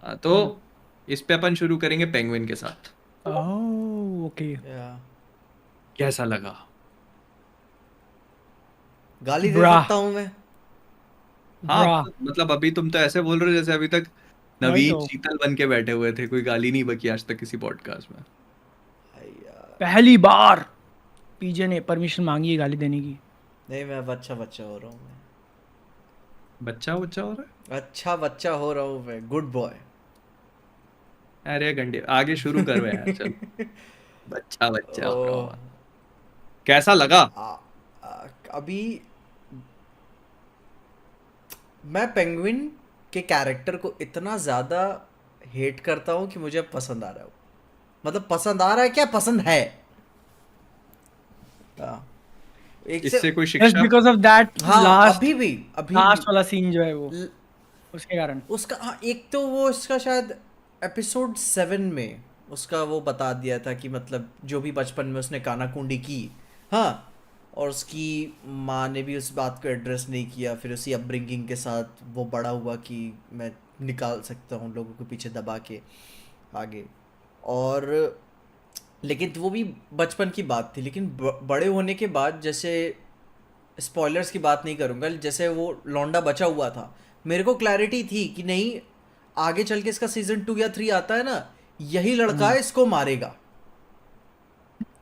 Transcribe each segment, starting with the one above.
तो इस पे अपन शुरू करेंगे पेंगुइन के साथ। Oh okay. या कैसा लगा? गाली दे ब्रा सकता हूँ मैं। हाँ, ब्रा मतलब अभी तुम तो ऐसे बोल रहे हो जैसे अभी तक वही नवीन तो। शीतल बन के बैठे हुए थे, कोई गाली नहीं बकी आज तक किसी पॉडकास्ट में। आई यार, पहली बार पीजे ने परमिशन मांगी है गाली देने की। नहीं मैं अब अच्छा बच्चा हो रहा हूँ मैं। बच्चा बच्चा हो रहा अच्छा बच्चा हो रहा हूँ मैं, गुड बॉय। है? अरे गंडे, आगे शुरू करो यार, चल। बच्चा बच्चा हो रहा ओ, हूँ। कैसा लगा? आ, आ, अभी मैं पेंगुइन के कैरेक्टर को इतना ज़्यादा हेट करता हूँ कि मुझे अब पसंद आ रहा है। मतलब पसंद आ रहा है क्या, पसंद है। हाँ, एक से। इससे कोई जस्ट शिक्षा? बिकॉज ऑफ दैट हाँ लास्ट अभी भी लास्ट वाला सीन जो है वो ल- उसके कारण। उसका, हाँ, एक तो वो इसका शायद एपिसोड 7 में उसका वो बता दिया था कि मतलब जो भी बचपन में उसने कानाकुंडी की, हाँ, और उसकी माँ ने भी उस बात को एड्रेस नहीं किया, फिर उसी अपब्रिंगिंग के साथ वो बड़ा हुआ कि मैं निकाल सकता हूँ लोगों को पीछे दबा के आगे। और लेकिन वो भी बचपन की बात थी, लेकिन बड़े होने के बाद, जैसे स्पॉयलर्स की बात नहीं करूंगा, जैसे वो लौंडा बचा हुआ था, मेरे को क्लैरिटी थी कि नहीं, आगे चल के इसका सीजन 2 या 3 आता है ना, यही लड़का हम्म। है इसको मारेगा।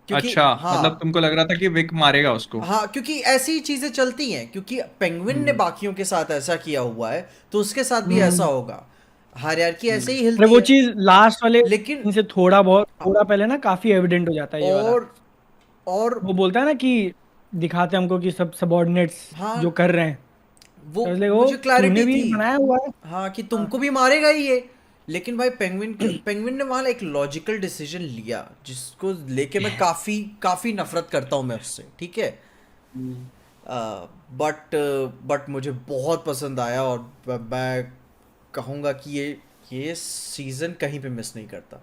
क्योंकि अच्छा, मतलब हाँ, तुमको लग रहा था कि विक मारेगा उसको। हाँ, क्योंकि ऐसी ही चीजें चलती हैं, क्योंकि पेंगुइन ने हम्म। बाकियों के साथ ऐसा किया हुआ है, तो उसके साथ भी ऐसा हम्म। होगा। हायरार्की ऐसे ही अरे हिलती वो है। चीज लास्ट वाले लेकिन सीन से थोड़ा पहले ना काफी एविडेंट हो जाता है ये वाला। और और वो बोलता है ना कि दिखाते हमको कि सब सबऑर्डिनेट्स हाँ, जो कर रहे हैं। वो तो इसलिए वो मुझे क्लैरिटी तूने भी थी, बनाया हुआ है। हाँ, कि हाँ। तुमको भी मारेगा ही ये। लेकिन भाई पेंगुइन ने वहाँ एक लॉजिकल डिसीजन लिया, जिसको लेके मैं काफ़ी काफ़ी नफरत करता हूँ मैं उससे, ठीक है। हम्म। बट मुझे बहुत पसंद आया, और मैं कहूँगा कि ये सीज़न कहीं पे मिस नहीं करता।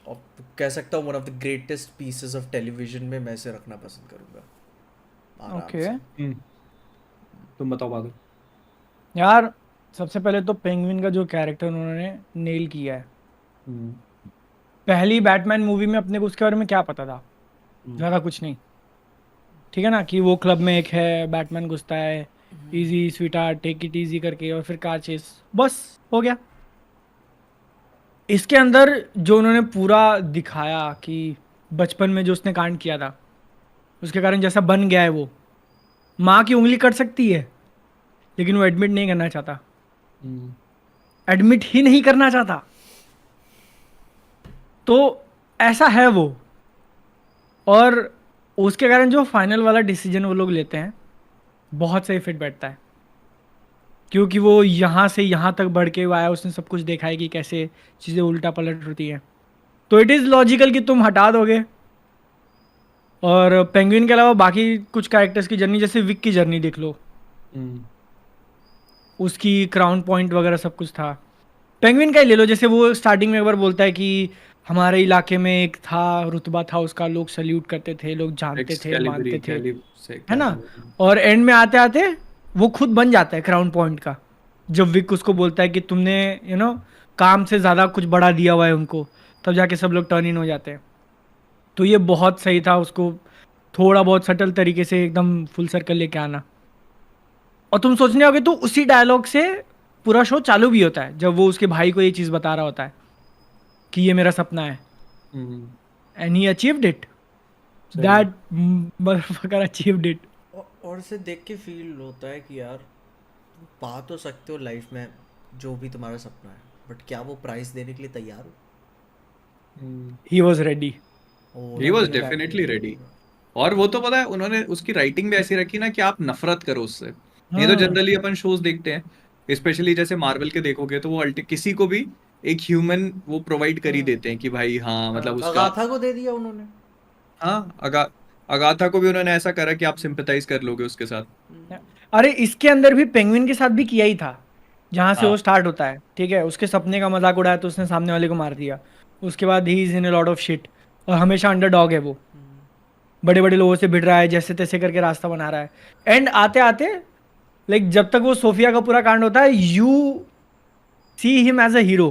और कह सकता हूँ one of the greatest pieces of television में मैं इसे रखना पसंद करूँगा, आराम ओके। से। तुम बताओ बादल। यार सबसे पहले तो पेंगुइन का जो कैरेक्टर उन्होंने नेल किया है। हम्म। पहली बैटमैन मूवी में अपने को उसके बारे में क्या पता था? हम्म। ज़्यादा कुछ नहीं। ठीक है ना कि वो क्लब में एक है, बैटमैन घुसता है, इजी स्वीटार्ट टेक इट इजी करके, और फिर कार चेस, बस हो गया। इसके अंदर जो उन्होंने पूरा दिखाया कि बचपन में जो उसने कांड किया था उसके कारण जैसा बन गया है वो, माँ की उंगली कट सकती है लेकिन वो एडमिट नहीं करना चाहता। हम्म। एडमिट ही नहीं करना चाहता। तो ऐसा है वो। और उसके कारण जो फाइनल वाला डिसीजन वो लोग लेते हैं बहुत सही फिट बैठता है, क्योंकि वो यहाँ से यहाँ तक बढ़ के वो आया, उसने सब कुछ देखा है कि कैसे चीज़ें उल्टा पलट होती हैं। तो इट इज़ लॉजिकल कि तुम हटा दोगे। और पेंगुइन के अलावा बाकी कुछ कैरेक्टर्स की जर्नी, जैसे विक की जर्नी देख लो, हम्म। उसकी क्राउन पॉइंट वगैरह सब कुछ था। पेंगुइन का ही ले लो, जैसे वो स्टार्टिंग में एक बार बोलता है कि हमारे इलाके में एक था, रुतबा था उसका, लोग सल्यूट करते थे, लोग जानते थे, एक्सकैलिबरी मानते थे, कैलिब से है क्या ना। था वो? और एंड में आते आते वो खुद बन जाता है क्राउन पॉइंट का। जब विक उसको बोलता है कि तुमने काम से ज़्यादा कुछ बढ़ा दिया हुआ है उनको, तब जाके सब लोग टर्न इन हो जाते हैं। तो ये बहुत सही था उसको थोड़ा बहुत सटल तरीके से एकदम फुल सर्कल लेके आना। और तुम सोचने होगे तो उसी डायलॉग से पूरा शो चालू भी होता है, जब वो उसके भाई को ये चीज़ बता रहा होता है कि ये मेरा सपना है, hmm. And he achieved it. सही में। That motherfucker achieved it. और इसे देख के फील होता है कि यार, तुम पा तो सकते हो लाइफ में जो भी तुम्हारा सपना है, बट क्या वो प्राइस देने के लिए तैयार हो? He was ready. Oh he was nothing that. Definitely ready. और वो तो पता है, उन्होंने उसकी राइटिंग भी ऐसी रखी ना कि आप नफरत करो उससे। नहीं तो हाँ। जनरली अपन शोज देखते हैं, स्पेशली जैसे मार्वल के देखोगे, तो वो किसी को भी एक ह्यूमन वो प्रोवाइड कर ही देते हैं कि भाई हाँ, मतलब उसका। अगाथा को दे दिया उन्होंने। हाँ, अगाथा को भी उन्होंने ऐसा करा कि आप सिंपैथाइज कर लोगे उसके साथ। अरे इसके अंदर भी पेंगुइन के साथ भी किया ही था। जहाँ से वो हाँ। स्टार्ट होता है, ठीक है, उसके सपने का मजाक उड़ाया तो उसने सामने वाले को मार दिया। उसके बाद he is in a lot of shit, और हमेशा अंडरडॉग है वो, बड़े बड़े लोगों से भिड़ रहा है, जैसे तैसे करके रास्ता बना रहा है। एंड आते आते, लाइक जब तक वो सोफिया का पूरा कांड होता है, you see him as a hero,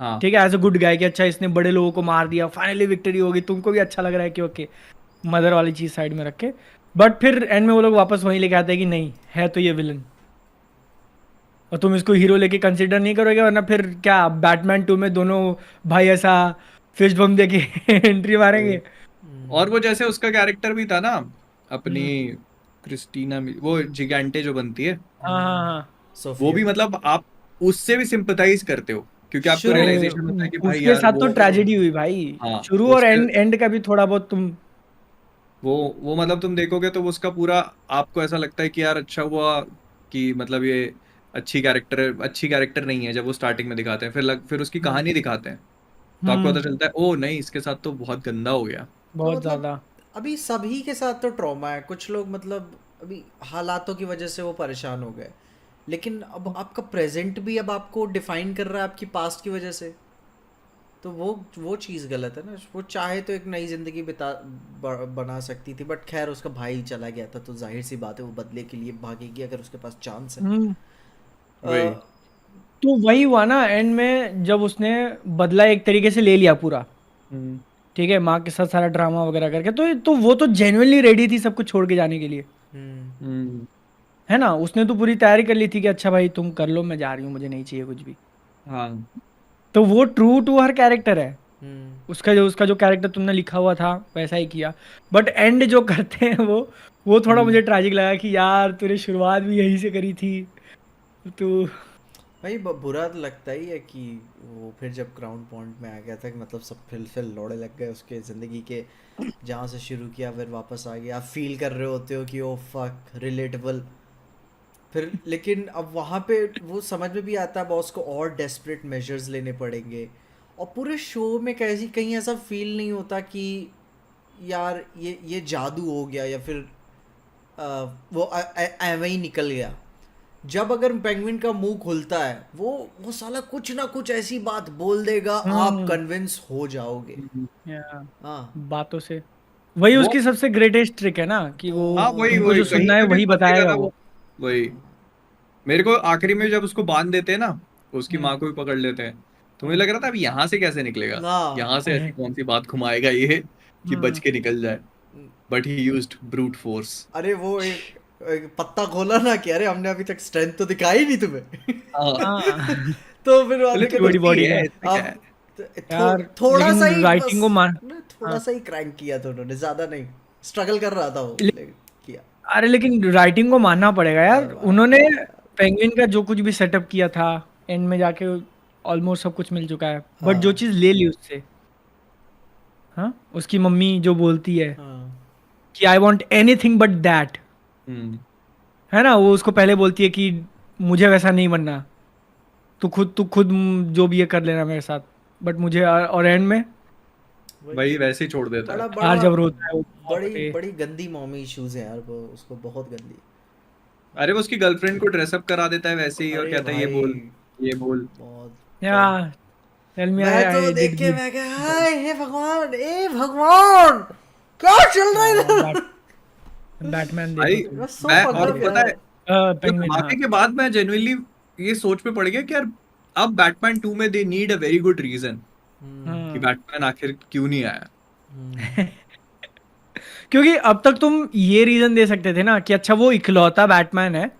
हाँ ठीक है, एज अ गुड गाय कि अच्छा इसने बड़े लोगों को मार दिया, फाइनली विक्ट्री होगी, तुमको भी अच्छा लग रहा है कि ओके मदर वाली चीज साइड में रख के, बट फिर एंड में वो लोग वापस वहीं लेके आते हैं कि नहीं है तो ये विलन, और तुम इसको हीरो लेके कंसिडर नहीं करोगे, वरना फिर क्या बैटमैन 2 में दोनों भाई ऐसा फिस्ट बम देके एंट्री मारेंगे। और वो जैसे उसका कैरेक्टर भी था ना अपनी हम्म, क्रिस्टीना वो जिगेंटे जो बनती है, हाँ हाँ हाँ। वो सोफिया भी मतलब आप उससे भी सिंपैथाइज करते हो क्योंकि आपको शुरू अरे रियलाइजेशन होता है कि भाई उसके यार साथ तो वो, ट्रेजेडी हुई भाई, हाँ शुरू और उसके, एंड एंड का भी थोड़ा बहुत तुम। वो मतलब तुम देखोगे तो उसका पूरा आपको ऐसा लगता है कि यार अच्छा हुआ कि मतलब ये अच्छी कैरेक्टर नहीं है जब वो स्टार्टिंग में दिखाते हैं, फिर उसकी हम्म कहानी दिखाते हैं तो आपको पता हम्म, चलता है ओ नहीं इसके साथ तो बहुत गंदा हो गया। तो बहुत मतलब ज्यादा। अभी सभी के साथ तो ट्रॉमा है, कुछ लोग मतलब अभी हालातों की वजह से वो परेशान हो गए, लेकिन अब आपका प्रेजेंट भी अब आपको डिफाइन कर रहा है आपकी पास्ट की वजह से, तो वो चीज़ गलत है ना। वो चाहे तो एक नई ज़िंदगी बना सकती थी, बट खैर उसका भाई चला गया था तो जाहिर सी बात है वो बदले के लिए भागेगी अगर उसके पास चांस है। हम्म, वही। तो वही हुआ ना एंड में जब उसने बदला एक तरीके से ले लिया पूरा, हम्म ठीक है, माँ के साथ सारा ड्रामा वगैरह करके, तो वो तो जेन्युइनली रेडी थी सब कुछ छोड़ के जाने के लिए, हम्म हम्म है ना, उसने तो पूरी तैयारी कर ली थी कि अच्छा भाई तुम कर लो, मैं जा रही हूँ, मुझे नहीं चाहिए कुछ भी। हाँ तो वो ट्रू टू हर कैरेक्टर है, हम्म उसका जो कैरेक्टर तुमने लिखा हुआ था वैसा ही किया, बट एंड जो करते हैं वो थोड़ा हम्म मुझे ट्रैजिक लगा कि यार तूने शुरुआत भी यहीं से करी थी तो। भाई बुरा तो लगता ही है कि वो फिर जब क्राउन पॉइंट में आ गया था कि मतलब सब फिर लौड़े लग गए उसके ज़िंदगी के, जहाँ से शुरू किया फिर वापस आ गया, आप फील कर रहे होते हो कि ओ फक रिलेटेबल। फिर लेकिन अब वहाँ पे वो समझ में भी आता है बॉस को और डेस्परेट मेजर्स लेने पड़ेंगे, और पूरे शो में कैसी कहीं ऐसा फील नहीं होता कि यार ये जादू हो गया या फिर वो ऐवे ही निकल गया। जब अगर पेंगुइन का मुंह खुलता है वो साला कुछ ना कुछ ऐसी बात बोल देगा, आप हम्म, कन्विंस हो जाओगे। हम्म। या, हाँ बातों से वही वो उसकी सबसे ग्रेटेस्ट ट्रिक है ना कि वो हाँ वही तुमको वही जो कहीं सुनना है पे भी वही फंसेगा बताएगा ना वो। वो, वही। मेरे को आखिरी में जब उसको बांध देते हैं ना, उसकी हम्म माँ को भी पकड़ लेते हैं, तो मुझे हम्म लग रहा था अब यहाँ से कैसे निकलेगा, ना यहाँ से ऐसी कौन सी बात घुमाएगा ये कि बच हम्म, के निकल जाए, but he used brute force. अरे वो एक पत्ता खोला ना कि अरे हमने अभी तक स्ट्रेंथ तो दिखाई नहीं तुम्हें। हाँ हाँ तो फिर चलो वाले इतनी कहते बड़ी छोटी बॉडी का। है इसमें क्या है। अब यार थोड़ा सा लेकिन ही बस राइटिंग को मान, ना, थोड़ा हाँ, सा ही क्रैंक किया था उन्होंने, ज्यादा नहीं। स्ट्रगल कर रहा था वो ले- किया। अरे लेकिन राइटिंग को मानना पड़ेगा यार, और बात उन्होंने है। पेंगुइन का जो कुछ भी सेटअप किया था एंड में जाके ऑलमोस्ट सब कुछ मिल चुका है, बट जो हाँ चीज़ ले ली उससे, हाँ, उसकी मम्मी जो बोलती है हाँ कि I want anything but that, hmm है ना, वो उसको पहले बोलती है कि मुझे वैसा नहीं बनना, तू खुद जो भी ये कर लेना मेरे साथ, बट मुझे, और एंड में वही वही वैसे ही छोड़ देता है। बड़ा यार बड़ा जब रोता है वो, बाप बड़ी रे। बड़ी गंदी मॉमी इश्यूज हैं यार, वो उसको बहुत गंदी। अरे वो उसकी गर्लफ्रेंड को ड्रेसअप करा देता है वैसे ही और अरे कहता है भाई ये बोल। बहुत या बहुत। टेल मी मैं तो आई देख डिड के गुड। मैं क्या, हाय हे भगवान, ए भगवान, क्या चल रहा है इधर। बैटमैन भाई देखो तुम, मैं सो मैं फक और अप पता यार। है वो पेंगुइन, हाँ। धमाके के बाद मैं जेन्युइनली ये सोच पे पड़ गया कि यार अब बैटमैन 2 में they need a very good reason कि हाँ बैटमैन आखिर क्यों नहीं आया। क्योंकि अब तक तुम ये रीजन दे सकते थे ना कि अच्छा वो इकलौता बैटमैन है,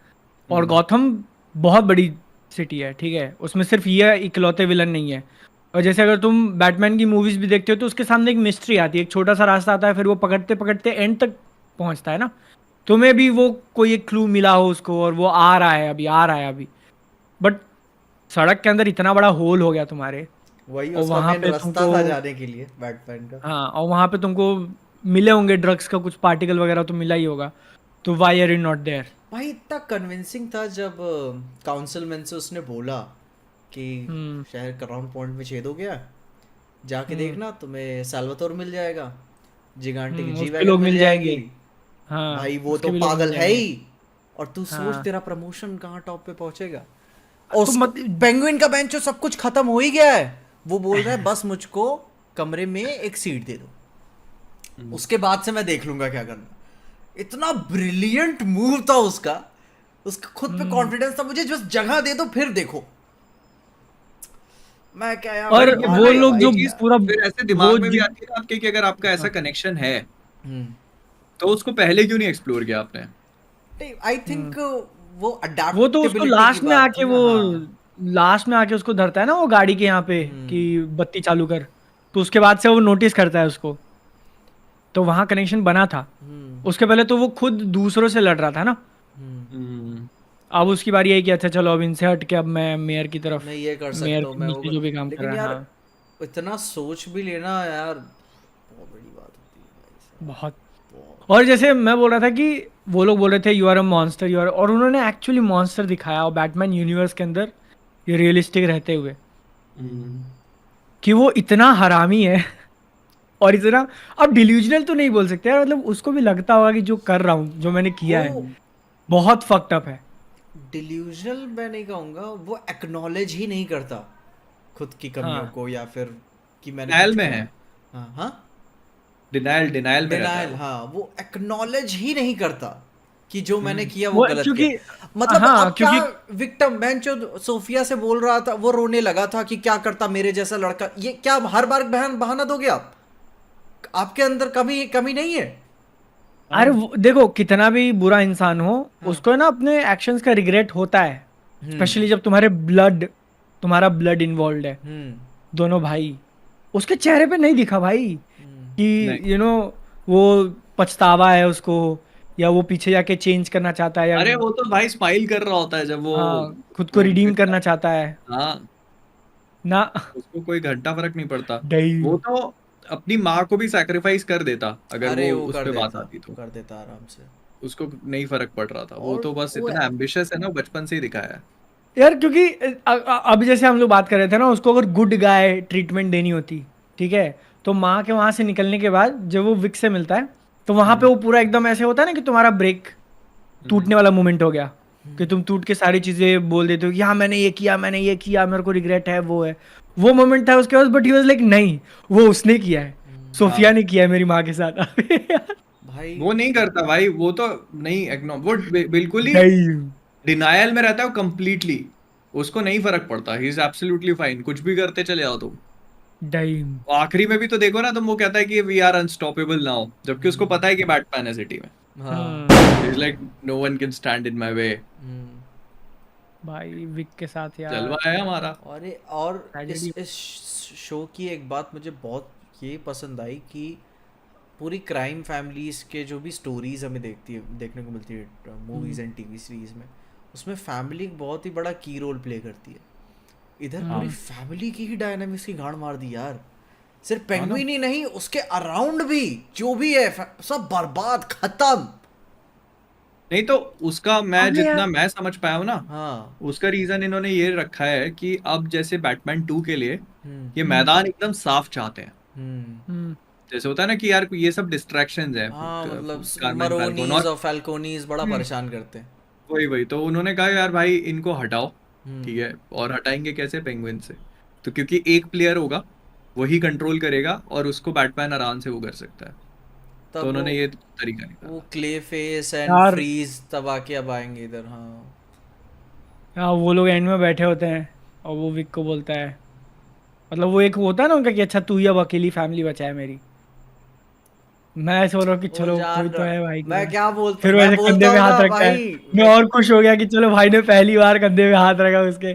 और हम्म गॉथम बहुत बड़ी सिटी है, ठीक है, उसमें सिर्फ ये इकलौते विलन नहीं है। और जैसे अगर तुम बैटमैन की मूवीज भी देखते हो तो उसके सामने एक मिस्ट्री आती है, एक छोटा सा रास्ता आता है, फिर वो पकड़ते पकड़ते एंड तक पहुंचता है ना, तुम्हें भी वो कोई एक क्लू मिला हो उसको, और वो आ रहा है अभी, आ रहा है अभी, बट सड़क के अंदर इतना बड़ा होल हो गया तुम्हारे, वही और उसका वहां मेन पे रास्ता तुमको, था जाने के लिए बैटमैन का। हाँ, और वहां पे तुमको मिले होंगे ड्रग्स का कुछ पार्टिकल वगैरह तो मिला ही होगा, तो why are you not there. भाई इतना कन्विंसिंग था जब काउंसिलमैन से उसने बोला कि हम्म शहर क्राउन पॉइंट में छेद हो गया, जाके हम्म देखना तुम्हें साल्वातोर मिल जाएगा, जिगांटे की जी उसके वैगन लोग मिल मिल जाएगी। जाएंगे, हाँ, भाई वो तो उसके भी लोग मिल पागल है जाएंगे, ही। और तू सोच हाँ, तेरा प्रमोशन कहाँ टॉप पे पहुंचेगा। और तो उसका मत, पेंगुइन का बेंच सब कुछ खत्म हो ही गया है, वो बोल रहा है बस मुझको कमरे में एक सीट दे दो, हम्म। उसके बाद से मैं देख लूंगा क्या करना। इतना ब्रिलियंट मूव था उसका, उसका खुद पे हम्म, कॉन्फिडेंस था, मुझे बस जगह दे दो फिर देखो। मैं क्या यार और ये मान वो लिया लोग ये जो भाई। चीज पूरा फिर ऐसे वो दिमाग में भी जो आती है ना आपके कि अगर आपका ऐसा हाँ कनेक्शन है हम्म तो उसको पहले क्यों नहीं एक्सप्लोर किया आपने? आई हम्म, थिंक वो वो तो उसको अडेप्टेबिलिटी की लास्ट में बात थी आके ना। वो हाँ। लास्ट में आके उसको धरता है ना वो गाड़ी के यहाँ पे कि हम्म बत्ती चालू कर, तो उसके बाद से वो नोटिस करता है उसको, तो वहां कनेक्शन बना था। हम्म उसके पहले तो वो खुद दूसरों से लड़ रहा था ना। हम्म हम्म। अब उसकी बारी आई कि अच्छा चलो अब इनसे हट के अब मैं मेयर की तरफ, मैं ये कर मेयर सकता हूँ के मैं वो नीचे जो भी काम कर लेकिन रहा है। यार हाँ इतना सोच भी लेना यार बहुत बड़ी बात होती है भाई बहुत। साहब बहुत। और जैसे मैं बोल रहा था कि वो लोग बोल रहे थे you are a monster, you are, और उन्होंने एक्चुअली मॉन्स्टर दिखाया और बैटमैन यूनिवर्स के अंदर ये रियलिस्टिक रहते हुए हम्म। कि वो इतना हरामी है और इतना, अब डिल्यूजनल तो नहीं बोल सकते यार, मतलब उसको भी लगता होगा कि जो कर रहा हूँ जो मैंने किया है वो बहुत फक्ड अप है। डिल्यूजनल मैं नहीं कहूँगा, वो एक्नॉलेज ही नहीं करता खुद की कमियों हाँ को या फिर कि मैंने डिनायल कुछ में करा है। है। हाँ हाँ। डिनायल में रहता है डिनाइल, वो। हाँ वो एक्नॉलेज ही नहीं करता कि जो मैंने हम्म। किया वो वो गलत क्योंकि किया। मतलब हाँ अब क्या क्योंकि विक्टिम बहन जो सोफिया से बोल रहा था वो रोने लगा था कि क्या करता मेरे जैसा लड़का, ये क्या हर बार बहन बहाना दोगे आप? आपके अंदर कमी कमी नहीं है? अरे हाँ। देखो कितना भी बुरा इंसान हो हाँ। उसको है ना अपने एक्शंस का रिग्रेट होता है, हम्म स्पेशली जब तुम्हारा ब्लड इन्वॉल्व है। हम्म दोनों भाई, उसके चेहरे पे नहीं दिखा भाई कि नहीं। यू नो वो पछतावा है उसको, या वो पीछे जाके चेंज करना चाहता है, या अरे वो तो भाई स्माइल कर रहा होता है जब हाँ खुद को वो रिडीम करना चाहता है हाँ, ना। उसको कोई घंटा फर्क नहीं पड़ता। डई वो तो अपनी माँ को भी सैक्रिफाइस कर देता अगर अरे वो वो उस पे बात आती तो। कर देता आराम से। उसको नहीं फर्क पड़ रहा था, वो और तो बस वो इतना एम्बिशियस है ना, बचपन से ही दिखाया है। यार क्योंकि अभी जैसे हम लोग बात कर रहे थे ना, उसको अगर गुड गाय ट्रीटमेंट देनी होती, ठीक है, तो माँ के वहां से निकलने के बाद जब वो विक से मिलता है तो वहां पे हम्म। वो पूरा एकदम ऐसे होता है ना कि तुम्हारा ब्रेक हम्म। टूटने वाला मोमेंट हो गया, कि तुम टूट के सारी चीजें बोल देते हो कि हाँ मैंने ये किया मेरे को रिग्रेट है, वो है, वो मोमेंट था उसके पास, बट ही वाज लाइक नहीं, वो उसने किया है, सोफिया हाँ ने किया है मेरी माँ के साथ। भाई वो नहीं करता भाई, वो तो नहीं वो बिल्कुल ही नहीं डिनायल में रहता है कंप्लीटली। उसको नहीं फर्क पड़ता, ही इज एब्सोल्युटली फाइन, कुछ भी करते चले जाओ तुम। डाइम आखिरी में भी तो देखो ना तुम, वो कहता है कि वी आर अनस्टॉपेबल नाउ, जबकि उसको पता है कि बैटमैन है सिटी में। हाँ। Is like no one can stand in my way. Hmm. भाई विक के साथ जलवा यार है हमारा। और ट्रेजेडी। इस शो की एक बात मुझे बहुत ये पसंद आई कि पूरी क्राइम फैमिलीज के जो भी स्टोरीज हमें देखने को मिलती है मूवीज एंड टीवी सीरीज में, उसमें फैमिली एक बहुत ही बड़ा की रोल प्ले करती है। इधर पूरी हाँ। फैमिली की ही डायनामिक्स की गांड मार दी यार। सिर्फ हाँ ना। पेंगुइन ही नहीं, उसके अराउंड भी जो भी है सब बर्बाद खत्म। नहीं तो उसका मैं अबे यार जितना मैं समझ पाया हूँ ना, हाँ। उसका रीजन इन्होंने ये रखा है कि अब जैसे बैटमैन 2 के लिए हम्म ये हम्म मैदान एकदम साफ चाहते हैं। हम्म। हम्म जैसे होता है ना कि यार ये सब डिस्ट्रैक्शंस है, हाँ मतलब कारमैन फैल्कोन मरोनीज और और फैल्कोनीज बड़ा हम्म परेशान करते हैं। वही वही, तो उन्होंने कहा यार भाई इनको हटाओ। हम्म। ठीक है, और हटाएंगे कैसे? पेंगुइन से। तो क्योंकि एक प्लेयर होगा, वही कंट्रोल करेगा और उसको बैटमैन आराम से वो कर सकता है। तो तब उन्होंने ये तरीका वो निकाला। क्ले फेस एंड यार, फ्रीज तब आके अब आएंगे इधर। हाँ। हाँ वो लोग एंड में बैठे होते हैं और वो विक को बोलता है, मतलब वो एक होता है ना उनका कि अच्छा तू ही अब अकेली फैमिली बचा है मेरी। मैं ऐसे बोल रहा हूँ कि वो चलो कोई जान तो है भाई के मैं पास। क्या बोलता, फिर वो मैं ऐसे बोलता कंधे पे हूँ हाथ ना रखता है, भाई। मैं और खुश हो गया कि चलो भाई ने पहली बार कंधे पे हाथ रखा उसके।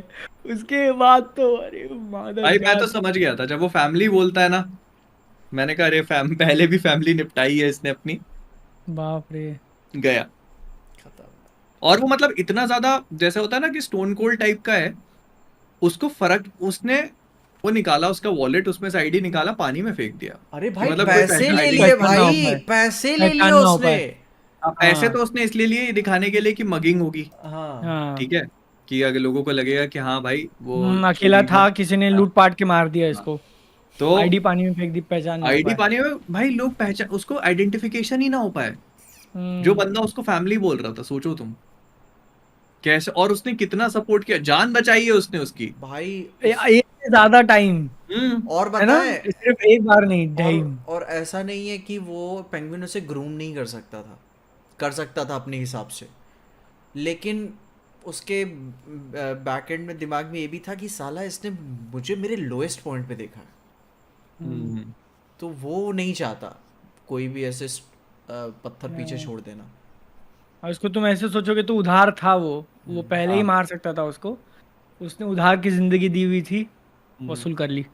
उसके बाद तो अरे मादर भाई मैं तो जान। समझ गया था जब वो फैमिली बोलता है ना, मैंने कहा अरे पहले भी फैमिली निपटाई है इसने अपनी। बाप रे। गया। खत्म। और वो मतलब इतना ज्यादा जैसे होता है ना कि स्टोन कोल्ड टाइप का है, उसको फर्क उसने वो निकाला उसका वॉलेट, उसमें से आईडी निकाला, पानी में फेंक दिया अरे कि भाई मतलब कोई पैसे ले आईडी। लिए पहचान ना हो भाई, पाए, पैसे ले लिए पहचान ना हो उसने। पाए। अब पैसे हाँ तो उसने इसलिए लिए दिखाने के लिए कि मगिंग होगी। हाँ। ठीक है, कि अगर लोगों को लगेगा कि हाँ भाई वो जो अकेला रीजन। था, किसी ने हाँ। लूट पाट के मार दिया हाँ। इसको। तो आईडी पानी में फेंक दी, पहचान ना हो आईडी पाए। पाने में भाई लोग पहचान, उसको आइडेंटिफिकेशन ही ना हो पाए। जो हम्म बंदा उसको फैमिली बोल रहा था, सोचो तुम कैसे, और उसने कितना सपोर्ट किया, जान बचाई है उसने उसकी। भाई एक से ज्यादा टाइम, हम्म। और है ना, बताएं, सिर्फ एक बार नहीं, और टाइम। और ऐसा नहीं है कि वो पेंगुइन उसे ग्रूम नहीं कर सकता था, कर सकता था अपने हिसाब से। लेकिन उसके बैक एंड में दिमाग में ये भी था कि साला इसने मुझे मेरे लोएस्ट पॉइंट पे देखा है, हम्म। तो वो नहीं चाहता कोई भी ऐसे पत्थर पीछे नहीं। छोड़ देना। और उसको तुम ऐसे सोचोगे तो उधार था वो पहले ही हाँ। मार सकता था उसको। उसने उधार की जिंदगी दी हुई थी, हम्म। वसूल कर ली।